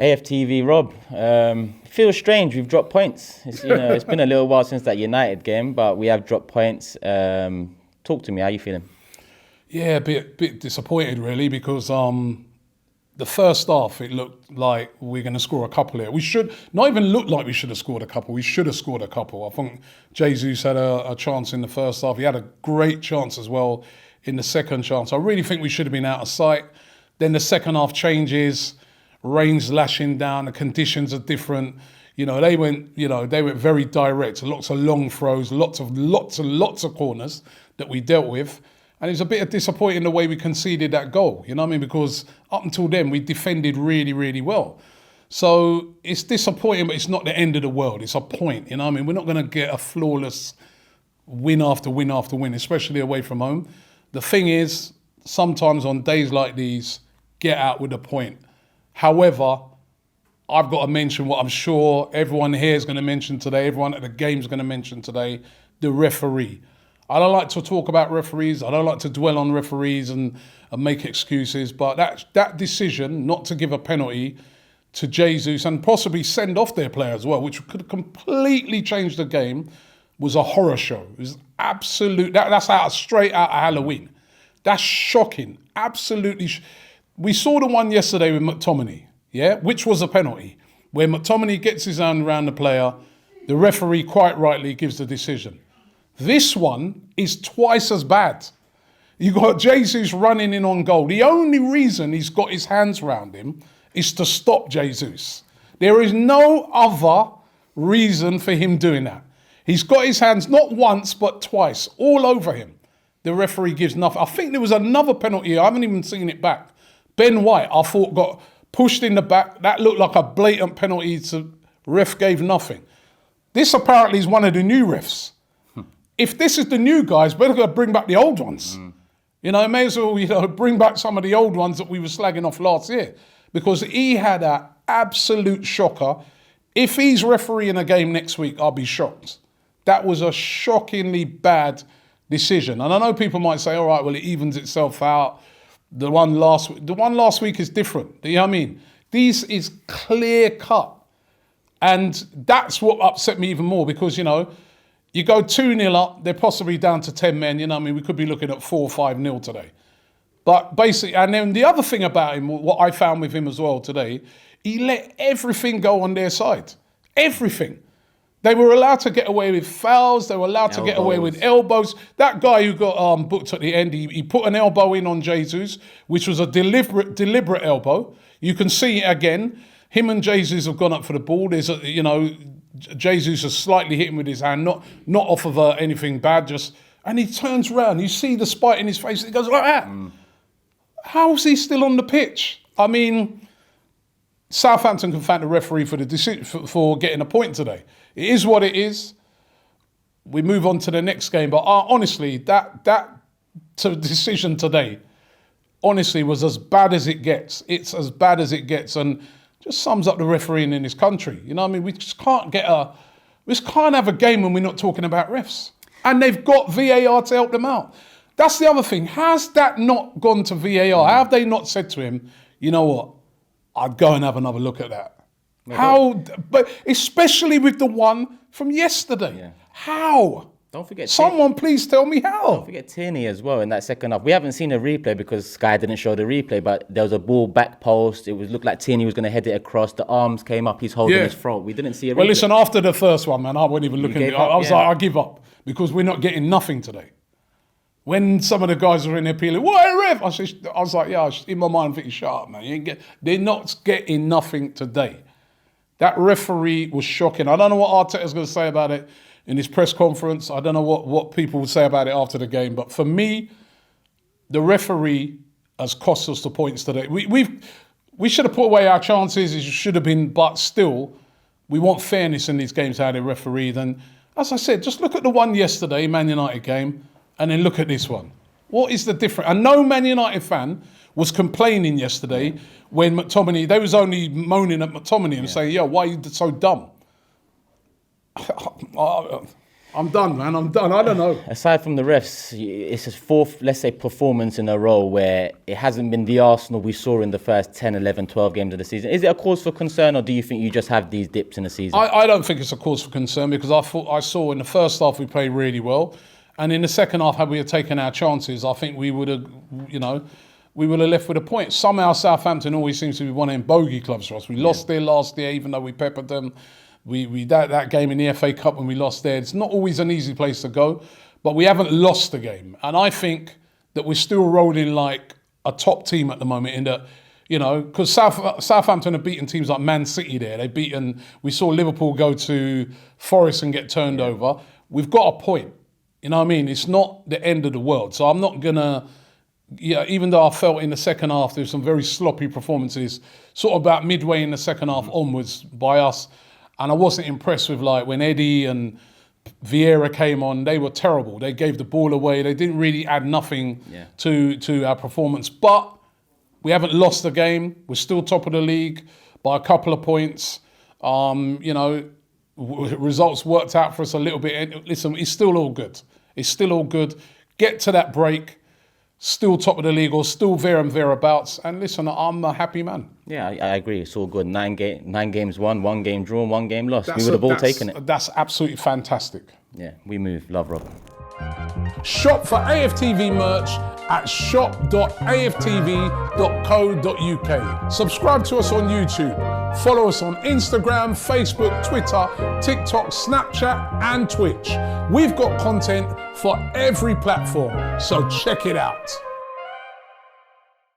AFTV Rob, feels strange. We've dropped points. It's been a little while since that United game, but we have dropped points. Talk to me. How are you feeling? Yeah, a bit disappointed really, because the first half it looked like we're going to score a couple here. We should not even look like we should have scored a couple. We should have scored a couple. I think Jesus had a chance in the first half. He had a great chance as well in the second chance. I really think we should have been out of sight. Then the second half changes. Rain's lashing down, the conditions are different. They went very direct. Lots of long throws, lots of corners that we dealt with. And it's a bit disappointing the way we conceded that goal, because up until then we defended really, really well. So it's disappointing, but it's not the end of the world. It's a point, We're not going to get a flawless win after win after win, especially away from home. The thing is, sometimes on days like these, get out with a point. However, I've got to mention what I'm sure everyone here is going to mention today, everyone at the game is going to mention today, the referee. I don't like to talk about referees. I don't like to dwell on referees and make excuses. But that decision not to give a penalty to Jesus and possibly send off their player as well, which could completely change the game, was a horror show. It was absolute. That's straight out of Halloween. That's shocking. Absolutely. We saw the one yesterday with McTominay, which was a penalty, where McTominay gets his hand around the player. The referee quite rightly gives the decision. This one is twice as bad. You got Jesus running in on goal. The only reason he's got his hands round him is to stop Jesus. There is no other reason for him doing that. He's got his hands not once but twice all over him. The referee gives nothing. I think there was another penalty. I haven't even seen it back. Ben White, I thought, got pushed in the back. That looked like a blatant penalty. Ref gave nothing. This apparently is one of the new refs. If this is the new guys, better go bring back the old ones. May as well bring back some of the old ones that we were slagging off last year, because he had an absolute shocker. If he's refereeing a game next week, I'll be shocked. That was a shockingly bad decision. And I know people might say, all right, well, it evens itself out. The one last week is different. You know what I mean? This is clear cut. And that's what upset me even more, because, you go 2-0 up, they're possibly down to 10 men. We could be looking at 4 or 5-0 today. But basically, and then the other thing about him, what I found with him as well today, he let everything go on their side. Everything. They were allowed to get away with fouls. They were allowed to get away with elbows. That guy who got booked at the end, he put an elbow in on Jesus, which was a deliberate elbow. You can see it again. Him and Jesus have gone up for the ball. There's Jesus has slightly hit him with his hand, not off of anything bad, and he turns around. You see the spite in his face. He goes like that. How's he still on the pitch? Southampton can thank the referee for the decision for getting a point today. It is what it is. We move on to the next game. But honestly, that decision today, honestly, was as bad as it gets. It's as bad as it gets, and just sums up the refereeing in this country. We just can't have a game when we're not talking about refs. And they've got VAR to help them out. That's the other thing. Has that not gone to VAR? How have they not said to him, you know what, I'd go and have another look at that? But especially with the one from yesterday. Yeah. How? Don't forget. Someone please tell me how. Don't forget Tierney as well in that second half. We haven't seen a replay because Sky didn't show the replay, but there was a ball back post. It looked like Tierney was going to head it across. The arms came up. He's holding his throat. We didn't see a replay. Well, listen, after the first one, man, I wasn't even looking at it. I was like, I give up, because we're not getting nothing today. When some of the guys were in there peeling, what, ref? I was like, yeah, in my mind, I'm thinking, shut up, man. They're not getting nothing today. That referee was shocking. I don't know what Arteta's going to say about it in his press conference. I don't know what people will say about it after the game. But for me, the referee has cost us the points today. We should have put away our chances. It should have been, but still, we want fairness in these games, how they referee. And as I said, just look at the one yesterday, Man United game, and then look at this one. What is the difference? And no Man United fan was complaining yesterday when McTominay, they was only moaning at McTominay and saying, why are you so dumb? I'm done, man. I'm done. I don't know. Aside from the refs, it's his fourth, let's say, performance in a row where it hasn't been the Arsenal we saw in the first 10, 11, 12 games of the season. Is it a cause for concern, or do you think you just have these dips in the season? I don't think it's a cause for concern, because I saw in the first half we played really well. And in the second half, had we had taken our chances, I think we would have, we would have left with a point. Somehow Southampton always seems to be one of them bogey clubs for us. We lost there last year, even though we peppered them. We that game in the FA Cup when we lost there, it's not always an easy place to go, but we haven't lost the game. And I think that we're still rolling like a top team at the moment in that, because Southampton have beaten teams like Man City there. We saw Liverpool go to Forest and get turned over. We've got a point. You know what I mean? It's not the end of the world. So I'm not going to, even though I felt in the second half there were some very sloppy performances, sort of about midway in the second half onwards by us. And I wasn't impressed with, like, when Eddie and Vieira came on, they were terrible. They gave the ball away. They didn't really add nothing to our performance. But we haven't lost the game. We're still top of the league by a couple of points. Results worked out for us a little bit. Listen, it's still all good. It's still all good. Get to that break. Still top of the league, or still there and thereabouts. And listen, I'm a happy man. Yeah, I agree. It's all good. 9 games won, 1 game drawn, 1 game lost. We would have all taken it. That's absolutely fantastic. Yeah, we move. Love, Rob. Shop for AFTV merch at shop.aftv.co.uk. Subscribe to us on YouTube. Follow us on Instagram, Facebook, Twitter, TikTok, Snapchat, and Twitch. We've got content for every platform, so check it out.